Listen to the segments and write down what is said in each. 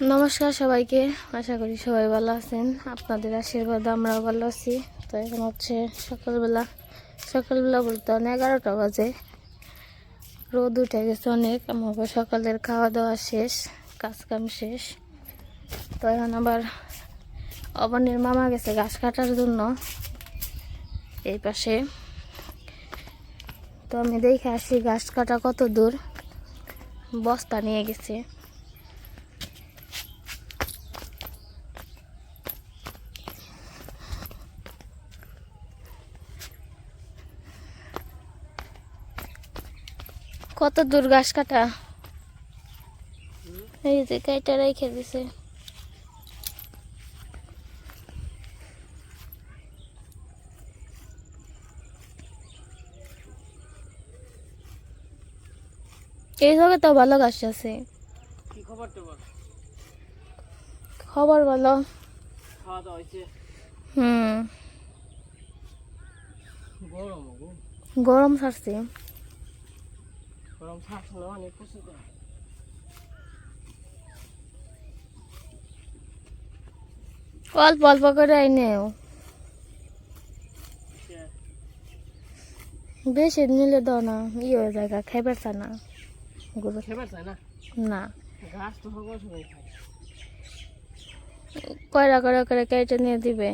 নমস্কার সবাইকে, আশা করি সবাই ভালো আছেন। আপনাদের আশীর্বাদে আমরাও ভালো আছি। তো এখন হচ্ছে সকালবেলা বলতে 11টা বাজে। রোদ উঠে গেছে অনেক। আমার সকালের খাওয়া দাওয়া শেষ, কাজকাম শেষ। তো এখন আবার অবনীর মামা গেছে ঘাস কাটার জন্য এই পাশে। তো আমি দেখে আসি ঘাস কাটা কত দূর। বস্তা নিয়ে গেছে। কত দূর ঘাস কাটা? এই যে কাইটা রেখে দিছে। এই জায়গায় তো ভালো ঘাস আছে। কি খবর তোমার? খবর ভালো। খাওয়া দাওয়া হয়েছে? গরম গো, গরম ছাড়ছে। গরম ছাড়ছিল অনেক কিছু তো। অল্প অল্প করে আইনেও, বেশি নিলে দাও না, হয়ে জায়গা খাইবার চা না গরু। খেবার চাই না? না, ঘাস তো সকল সময় খাই। কয়টা করে করে কেটে নিয়ে দিবে।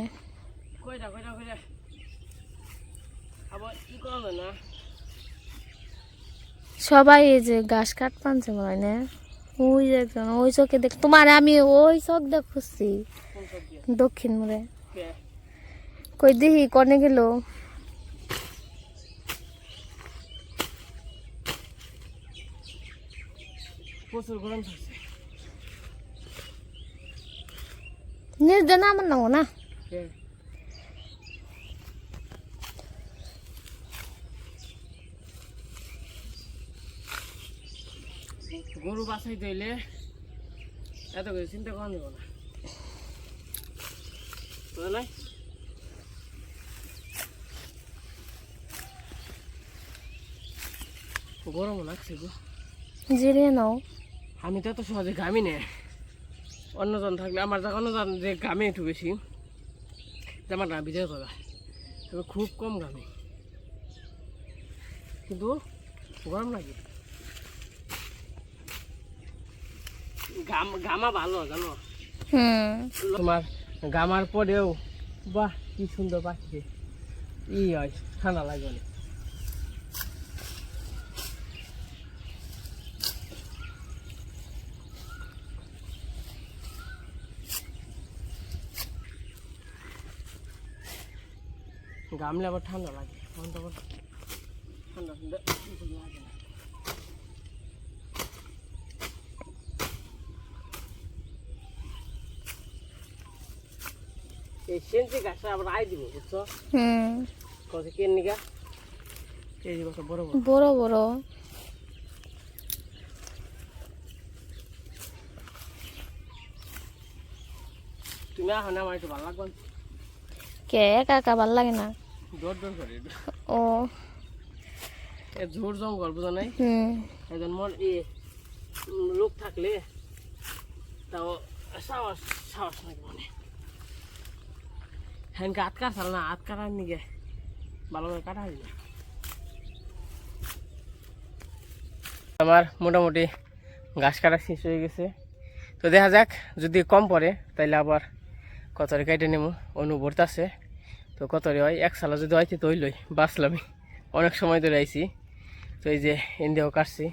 কয়টা কয়টা কয়টা আবার ই করবে না? সবাই এই যে ঘাস কাট পানছে মনে হয় না। ওই যে একজন ওই চোখে দেখ, তোমার আমি ওই চোখ দেখ খুঁজছি কোন সব দিয়ে? দক্ষিণ মোড়ে। কে? কই দেখি কনে গেল। প্রচুর গরম থাকছে। নির্জন আমার নাও না। কে? গরু বাছাই দিলে এত কিছু চিন্তা করা যাবে না, বুঝলে? গরম লাগছে গো। জিরিয়ে নাও। আমি তো এত সহজে ঘামি নে। অন্যজন থাকলে আমার যা অন্যজন যে ঘামে একটু বেশি, আমার না ভিজে কথা, তবে খুব কম ঘামি, কিন্তু গরম লাগে। ঘামা ভালো জানো, তোমার ঘামার পরেও বাহ কি সুন্দর পাখি ই হয়, ঠান্ডা লাগে অনেক। ঘামলে আবার ঠান্ডা লাগে, তখন তখন ঠান্ডা ঠান্ডা লাগে না। এই সেন্সি গাছটা আবার আই দিব, বুঝছো? কত কেন নিগা এই যে কত বড় বড় বড় বড়। তুমি এখন আমার একটু ভালো লাগবে। কে একা একা ভাল লাগে না? দৌড় দৌড় করে ও এ ঝোড় জঙ্গল বুঝো নাই, একজন মন লোক থাকলে তাও সাহস সাহস নাকি মনে হ্যাঁ আটকা চাল না, আটকার নিগে ভালোভাবে কাটা হয় না। আমার মোটামুটি ঘাস কাটা শেষ হয়ে গেছে। তো দেখা যাক, যদি কম পড়ে তাইলে আবার কতরে কেটে নেব, অনুভূত আছে। তো কতরে হয়, এক সালা যদি হয়তো তৈল বাঁচলামই, অনেক সময় ধরে আইছি। তো এই যে ইন্ডিয়াও কাটছি,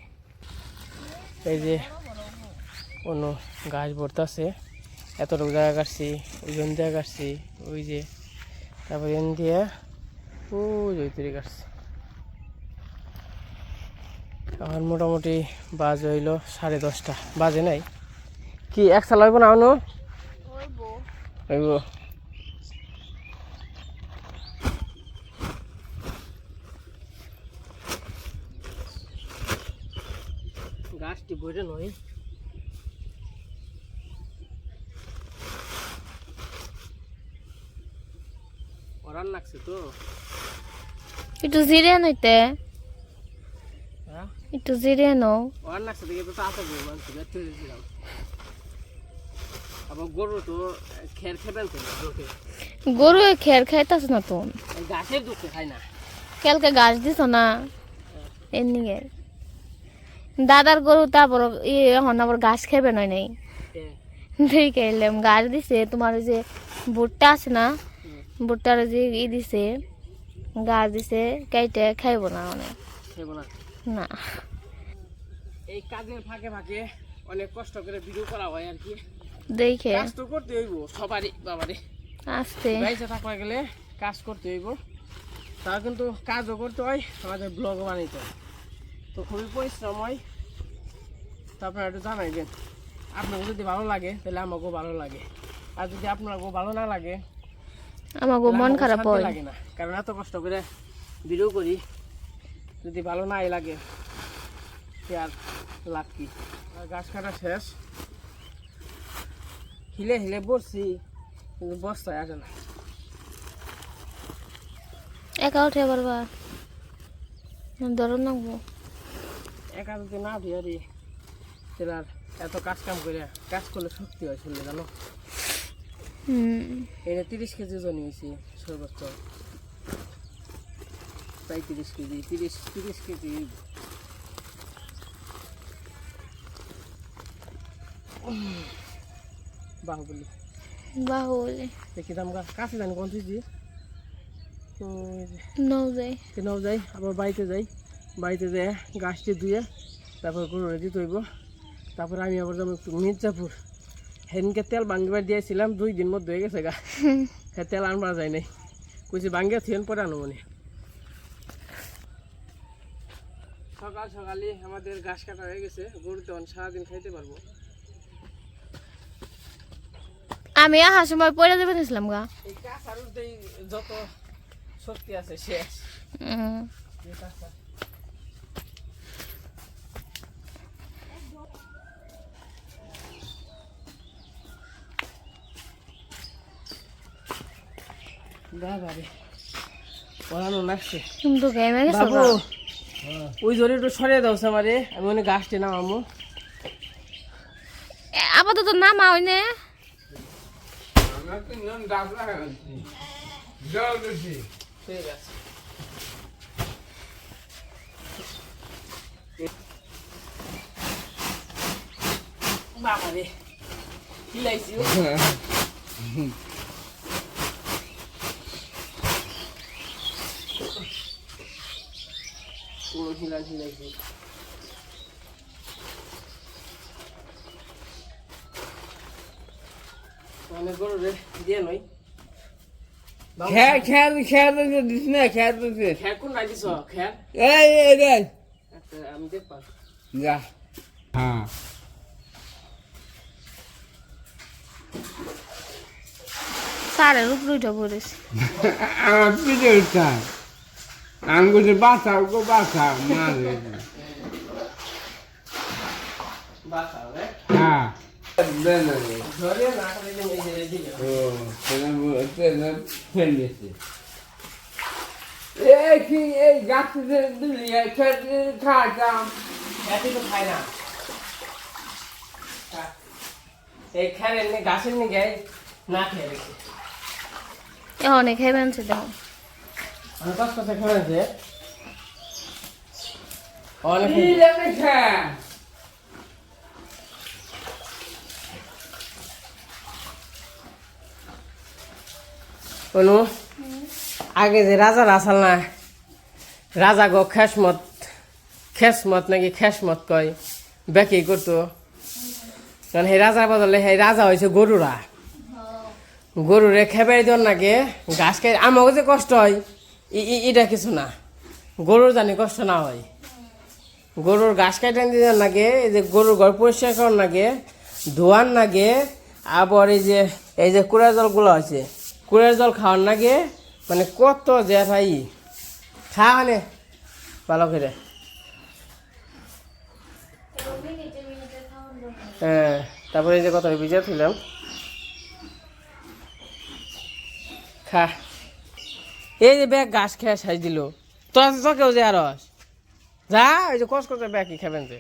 এই যে অন্য গাছ ভরতেছে, এতটুকু জায়গা কাটছি, ওই জন জায়গা কাটছি, ওই যে তারপর ইন্ডিয়া ওই তৈরি কাটছি। আমার মোটামুটি বাজ হইল 10:30 বাজে নাই, কি এক সাল হইব না অনু হইব। গাছটি বইটা নয়, ওরান লাগছে তো একটু জিরিয়ে নইতে, হ্যাঁ একটু জিরিয়ে নাও। ওরান লাগছে দেখে তো তাড়াতাড়ি মানুষ বের করে দিলাম। আবার গরু তো খের খেবেন তো লোকে গরু খের খাইতেছে না তো, গাছের দুধে খায় না। কালকে গাছ দিছ না এমনি দাদার গরু, তারপর এখন আবার ঘাস খেবে নয় নাই দেখে এলাম গাছ দিছে। তোমার ওই যে ভুট্টা আছে না, ভুট্টার যে দিছে গাছ দিছে, কেটে খাইব না মানে খাইব না না। এই কাজের ফাঁকে ফাঁকে অনেক কষ্ট করে ভিডিও করা হয় আর কি, দেখে কাজ তো করতে হইব সবারই বাবারে, আসতে বাইচে থাকতে গেলে কাজ করতে হইব। তা কিন্তু কাজও করতে হয়, আমাদের ব্লগও বানাইতে হয়, তো খুবই পরিশ্রম হয়। তো আপনারা একটু জানাইবেন, আপনাকে যদি ভালো লাগে তাহলে আমাকেও ভালো লাগে, আর যদি আপনাকেও ভালো না লাগে আমার তাহলে মন আমাকেও খারাপ শান্তি হয়। লাগে না, কারণ এত কষ্ট করে ভিডিও করি, যদি ভালো নাই লাগে সে আর লাভ কি। আর গাছ কাটা শেষ, হিলে হিলে বসছি কিন্তু বস্তায় আসে না। একা উঠে পারবা, ধরো নাকবো। একা যদি না ধুয়ারি তাহলে আর এত কাজ কাম করে, কাজ করলে শক্তি হয় শরীরে জানো। এনে 30 কেজি ওজন হয়েছি সর্বোচ্চ, প্রায় 30 কেজি, 30 কেজি। বাহুবলি বাহুবলি দেখি দাম কাছে জানি কোন তুই নৌ যাই। কেনাও যাই, আবার বাড়িতে যাই, বাড়িতে যেয়ে গাছটি ধুয়ে তারপর গরু রেডি তৈব। তারপর আমি আবার যাবো একটু মির্জাপুর, হেনকে তেল ভাঙ্গিবার দিয়েছিলাম, 2 দিন মধ্যে হয়ে গেছে গা, তেল আনবার যায় নাই, কুচি ভাঙ্গে থিয়েন পরে আনো মনে। সকাল সকালে আমাদের ঘাস কাটা হয়ে গেছে, গরু তখন সারাদিন খাইতে পারবো। আমি আসার সময় পড়ে যাবে নিয়েছিলাম গা। এই কাঁচার উঠতেই যত শক্তি আছে শেষ। এই কাঁচা বাবারে পড়ানো লাগছে কিন্তু গেমে গেছে বাবু, ওই জোরে একটু সরিয়ে দাও আমারে, আমি মনে গাছটি নামাবো। আপাতত নামা হইনে ঠিক আছে। বাবারে হিলাইছি পুরো হিলাইছি। অনেক গরু রে দিয়ে নই খের খের খের দিস না, খের দিস খের কোন নাই দিছ খের, এই এই রে আচ্ছা আমি দেখবা যা। হ্যাঁ সারের উপরে উঠে পড়েছে। আমার পিঠে উঠা আমি বলছি বাঁচাও গো বাঁচাও মারে। বাসাও রে হ্যাঁ ধরে না করে দিলে ও সেটা ফেলেছে। এই কি এই গাছে দিলি খের খাইতাম, এটি তো খায় না, এই খেরের নে গাছের নে গাই না খেয়ে রেখে অনেক খেয়ে আনছে দেখো। আমি কষ্ট করে খেয়েছে অনেক কি জানে খের অনু আগে যে রাজার আসাল না, রাজা গো খেসমত নাকি খেসমত কয় বেকি করতো, কারণ সেই রাজার বদলে সেই রাজা হয়েছে গরুরা, গরুরে খেবাই দেওয়ার নাকি ঘাস খাই। আমাকে যে কষ্ট হয় এটা কিছু না, গরুর জানি কষ্ট না হয়। গরুর ঘাস কাটে দেওয়ার নাকি, এই যে গরুর ঘর পরিষ্কার করার নাকি, ধোয়ার নাকি, আবার এই যে কুড়ার জলগুলো আছে, কুড়ার জল খাওয়ার নাকি, মানে কত যে ভাই খা মানে ভালো করে। হ্যাঁ তারপরে এই যে কত ভিজা তুললাম, খা। এই যে ব্যাগ ঘাস খেয়ে সাইজ দিল, তোকেও যে আর যা, এই যে কষ্ট করতে ব্যাগ কি খাবেন যে।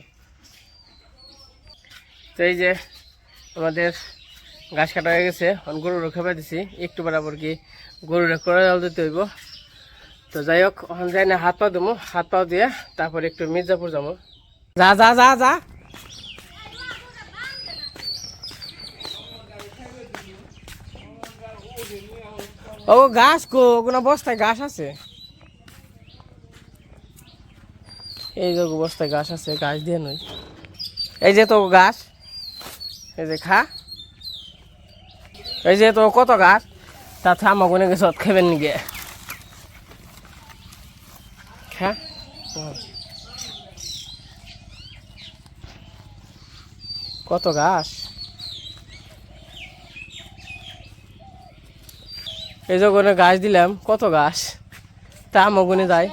তো এই যে আমাদের ঘাস কাটা হয়ে গেছে, গরুরা খেপে দিছি একটু বরাবর কি গরুরা করে জল দিতে হইব। তো যাই হোক ওখানে যাই না, হাত পা দেবো, হাত পা দিয়ে তারপরে একটু মির্জাপুর যাবো। যা যা যা যা ও ঘাস কো, ওগুলো বস্তায় ঘাস আছে, এই যে বস্তায় ঘাস আছে, ঘাস দিয়ে নই, এই যে তো ঘাস, এই যে খা, এই যে তো কত ঘাস, তাতে আমার কোনে গেছে খেবেন নিগে খা। কত ঘাস, এই যে কোনে ঘাস দিলাম, কত ঘাস, তা আমার কোনে যায়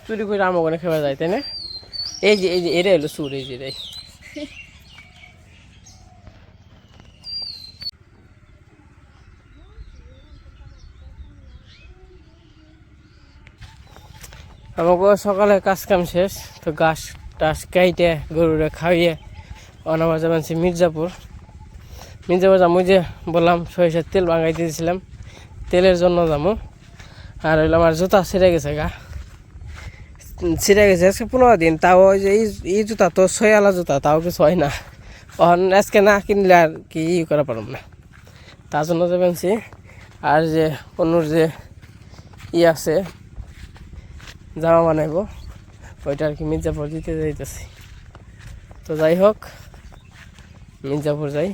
চুরি করে আমার কোনে খেবা যায়, তাই না? এই যে এরা এলো সুর, এই যে আমাকে সকালে কাজ কাম শেষ, তো ঘাস টাস কাইটে গরুরে খাইয়ে অনামা যাবেন মির্জাপুর। মির্জাপুর যাবো, যে বললাম সরিষার তেল বাঙাইতে দিয়েছিলাম, তেলের জন্য যাবো। আর হইলো আমার জুতা ছিঁড়ে গেছে, ছিঁড়ে গেছে আজকে 15 দিন, তাও ওই যে এই জুতা তো 6 জুতা, তাও কিছু হয় না, আজকে না কিনলে আর কি করা পারব না, তার জন্য যাবেন। আর যে অনুর যে আছে জামা বানাইব, ওইটা আর কি মির্জাপুর দিতে যাইতেছি। তো যাই হোক মির্জাপুর যাই,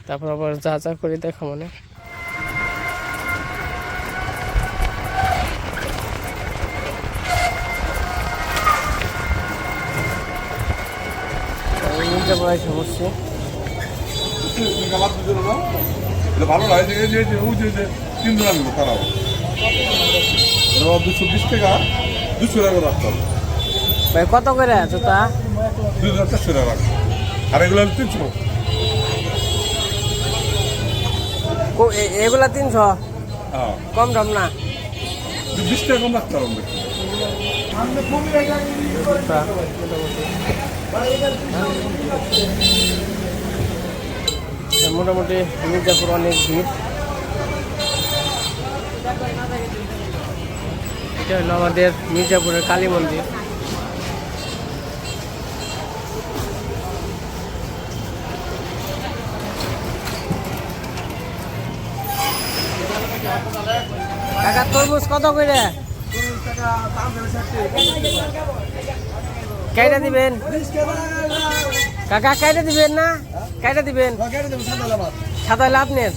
তারপর আবার যা যা করে দেখা মানে মির্জাপুর এসে বসছি। ভালো লাগে যে 3 জন আনবো তারাও 220 টাকা 200 টাকা রাখতে হবে ভাই, কত করে জুতা? 2400 টাকা রাখবো, আর এগুলো 300। এগুলা 300, হ্যাঁ কম দাম না? 20 টাকা কম রাখতে হবে। মোটামুটি মির্জাপুর অনেক ভিড়। এটা হলো আমাদের মির্জাপুরের কালী মন্দির। কাকা তরমুজ কত করে? কেটে দিবেন কাকা, কেটে দিবেন না? কেটে দিবেন, সাদা লাভ নেই,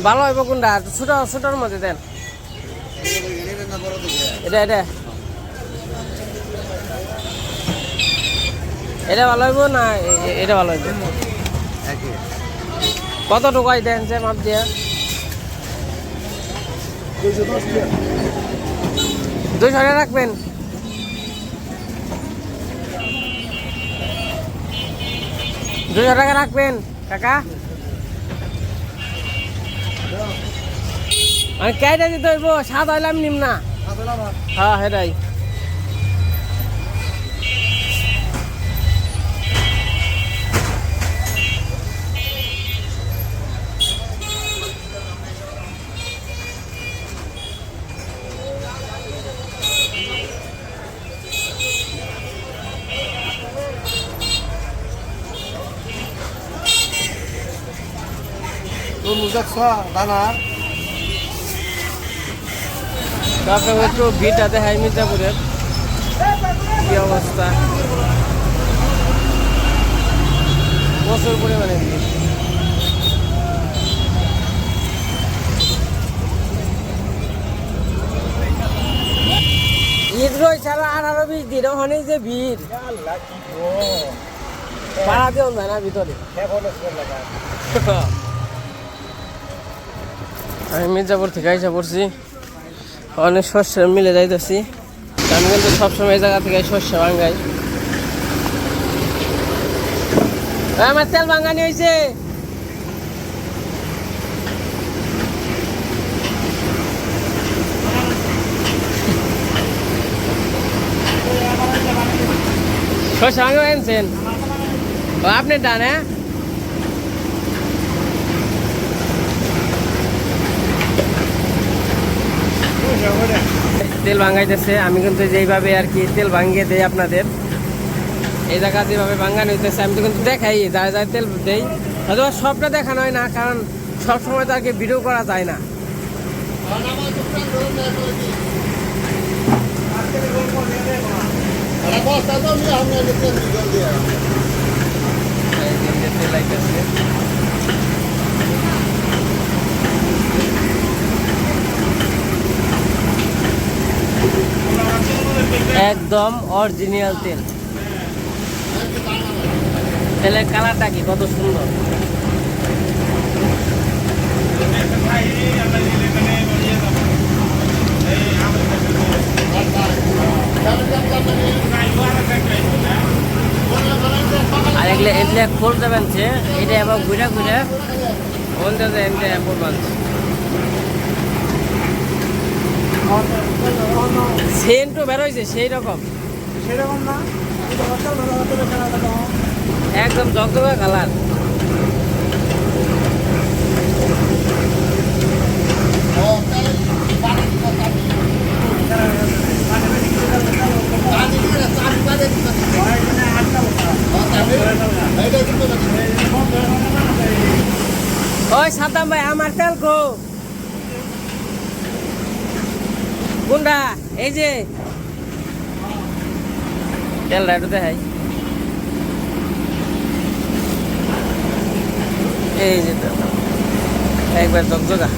ভালো হইব কোনটা? ছোট ছোটর মধ্যে দেন, এটা এটা এটা ভালো হইব না এটা ভালো হইব? কত টাকায় দেন যে মাপ দিয়ে? 200 টাকা রাখবেন। টাকা রাখবেন কাকা, আমি কেটে দিতে হইব, স্বাদ হইলাম নিম না? হ্যাঁ সেটাই। তারপরে একটু ভিড়টা দেখাই মির্জাপুরের কি অবস্থা, প্রচুর পরিমাণে ভিড়। ঈদ রয়েছে আর 18-20 দিন, ওখানে যে ভিড়, পাড়া দিও যায় না ভিতরে। আমি মির্জাপুর থেকে এসে পড়ছি, অনেক শস্য মিলে যাইতেছি, আমি কিন্তু সবসময় এই জায়গা থেকে শস্য ভাঙ্গাই। আমার তেল ভাঙ্গানি হয়েছে, শসা আগে আনছেন ও আপনি ডান হ্যাঁ তেল ভাঙাইতেছে আমি কিন্তু যেইভাবে আর কি তেল ভাঙিয়ে দেই আপনাদের এই জায়গা যেভাবে ভাঙানো হইতেছে আমি তো কিন্তু দেখাই যায় যায় তেল দেই হয়তো সবটা দেখানো হয় না কারণ সবসময় তো আর কি ভিডিও করা যায় না তেল আইতেছে একদম অরিজিনাল তেল তেলের কালারটা কি কত সুন্দর আর এগুলো এগুলো খোল দেবেন যে এটা এবার ঘুরে ঘুরে বলতে যে এমনি খোল বানছে সেন্টও বেরোইছে সেই রকম একদম জগজগা কালার ওই সাদ্দাম ভাই আমার তেল কো কোনটা এই যে তেলটা একটু দেখাই এই যে একবার জগজগা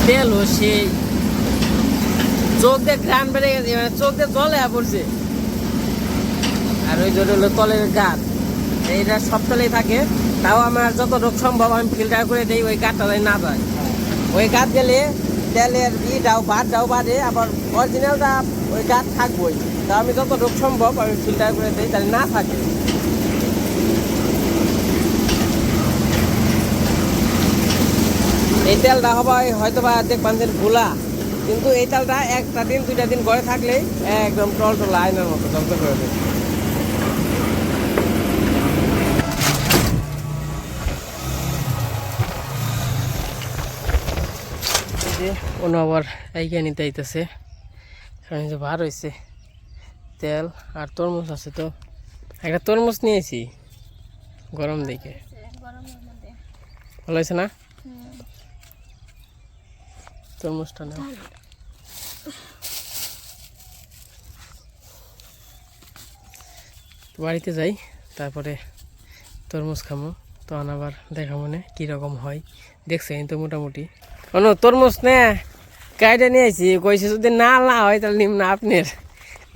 তেল ও সেই চোখ দিয়ে ঘ্রাণ বেড়ে গেছে মানে চোখ দিয়ে জলে পড়ছে আর ওই জন্য হলো তলের গাছ এইটা সব তলেই থাকে তাও আমার যতটুকু সম্ভব আমি ফিল্টার করে দিই ওই গাছটা না যায় ওই গাছ গেলে তেলের ইটাও ভাতটাও বাড়ে আবার অরিজিনালটা ওই গাছ থাকবোই তা আমি যতটুকু সম্ভব আমি ফিল্টার করে দিই তাহলে না থাকে এই তেলটা হবাই হয়তো বা দেখবেন যে ভোলা কিন্তু এই তেলটা একটা দিন দুইটা দিন ঘরে থাকলেই একদম টলটলা আয়নার মতো জলতে করে দেয় অন্য আবার এইখানে নিতে আইতেছে কারণ যে বার হয়েছে তেল আর তরমুজ আছে তো একটা তরমুজ নিয়েছি গরম দেখে ভালো হয়েছে না তরমুজটা না বাড়িতে যাই তারপরে তরমুজ খামো তখন আবার দেখা মনে কীরকম হয় দেখছেন তো মোটামুটি কোনো তরমুজ নে কাইটা নিয়ে আসি কইছে যদি না না হয় তাহলে নিম না আপনার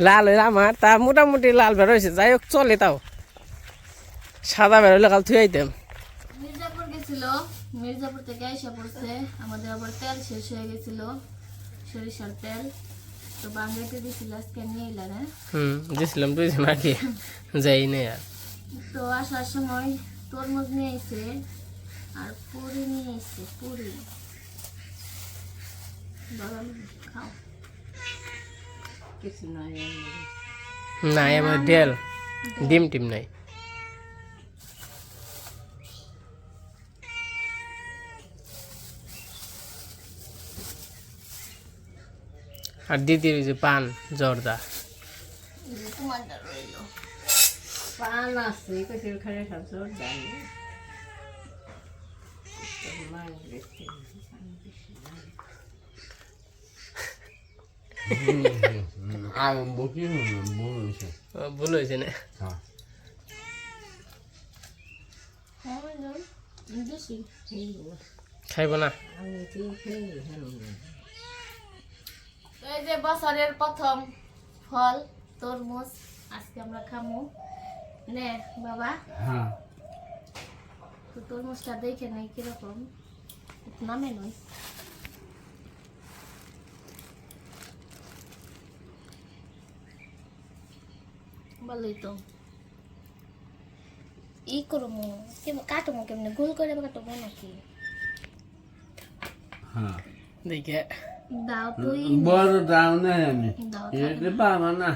লাল হইলে আমার তা মোটামুটি লাল বেরোয়েছে যাই হোক চলে তাও সাদা বেরোলে কাল থুয়ে আইতাম মির্জাপুর গেছিল মির্জাপুর থেকে এসে পড়ছে আমাদের আবার তেল শেষ হয়ে গেছিল সরিষার তেল তো বাঙ্গাইতে দিছিল আজকে নিয়ে এলেন দিয়েছিলাম দুইজন আগে যাই না আর তো আসার সময় তরমুজ নিয়ে এসে আর পুরি নিয়ে এসে পুরি খাও কিছু নাই নাই আমার ডেল ডিম টিম নাই আর দিদির যে পান জর্দা পান আছে কইছে খারে সব জর্দা ভুল হয়েছে না খাইব না এই যে বছরের প্রথম ফল তরমুজ আজকে আমরা খামু নে বাবা তো তরমুজটা দেখে নাই কিরকম নামে নয় ভালোই তো ই করবো কাটবো কেমনে গোল করে কাটবো নাকি দেখে দাও তুই বড় দাও না আমি দাও এটা পাবো না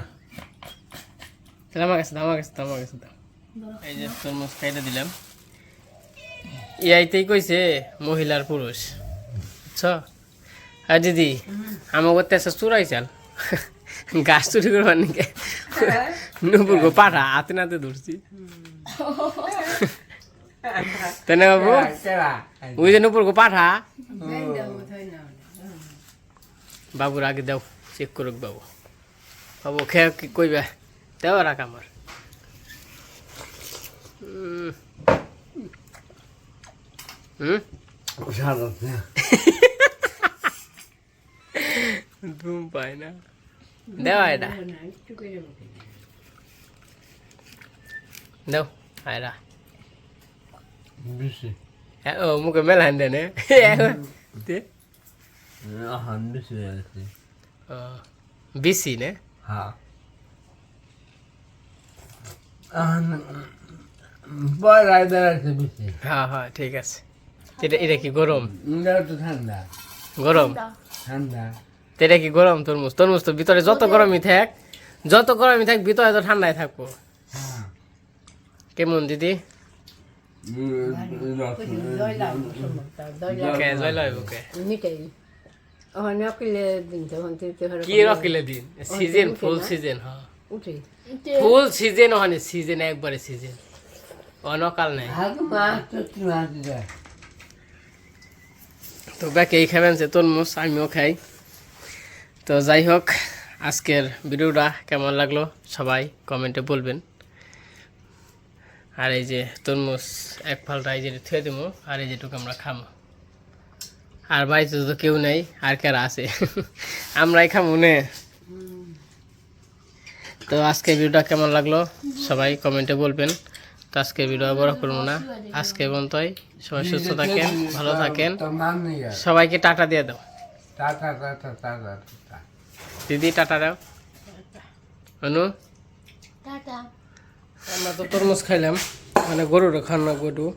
তাহলে আমার কাছে দাও এই যে তরমুজ খাইতে দিলাম ইয়াইতেই কইছে মহিলার পুরুষ বুঝছ আর দিদি আমাকে তেসা চুরাই চাল গাছ চুরি করবার নাকি নুপুর গো পাঠা হাতে নাতে ধরছি তাই না বাবু ওই যে নুপুর গো পাঠা বাবুর আগে দাও চেক করুক বাবু বাবু খেয়ে কি কইবা দেও রাখ আমার সাদা ঘুম পায় না দেওয়া এটা দাও আয়রা বেশি ও মুখে মেলান দেনে এখন বেশি হয়ে গেছে বেশি নে হ্যাঁ এখন বড়াই দাঁড়াচ্ছে বেশি হ্যাঁ হ্যাঁ ঠিক আছে এটা কি গরম এটা তো ঠান্ডা গরম ঠান্ডা এটা কি গরম তরমুজ তরমুজ তো ভিতরে যত গরমই থাক ভিতরে তো ঠান্ডায় থাকবো হ্যাঁ কেমন দিদি কে জয় লয় বুকে মিটাই ওখানে অকিলে দিন তখন কি রকিলে দিন সিজন ফুল সিজন হ্যাঁ উঠে ফুল সিজন ওখানে সিজন একবারে সিজন অনকাল নাই হাত মাছ তো কি মাছ দেয় তো বাকি এই খাবেন যে তরমুজ আমিও খাই তো যাই হোক আজকের ভিডিওটা কেমন লাগলো সবাই কমেন্টে বলবেন আর এই যে তরমুজ এক ফালটা এই যে থুয়ে দেবো আর এই যেটুকু আমরা খামো আর বাড়িতে তো কেউ নেই আর কারা আছে আমরাই খামো নে তো আজকে ভিডিওটা কেমন লাগলো সবাই কমেন্টে বলবেন তো আজকে ভিডিও বড় করবো না আজকে পর্যন্তই সবাই সুস্থ থাকেন ভালো থাকেন তো মান নেই আর সবাইকে টাটা দিয়ে দাও টাটা টাটা টাটা টাটা দিদি টাটা দাও অনু টাটা আমরা তো তরমুজ খাইলাম মানে গরুর খান না গরু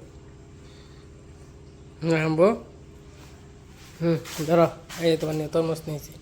ধরো এই তোমার তরমুজ নিয়েছি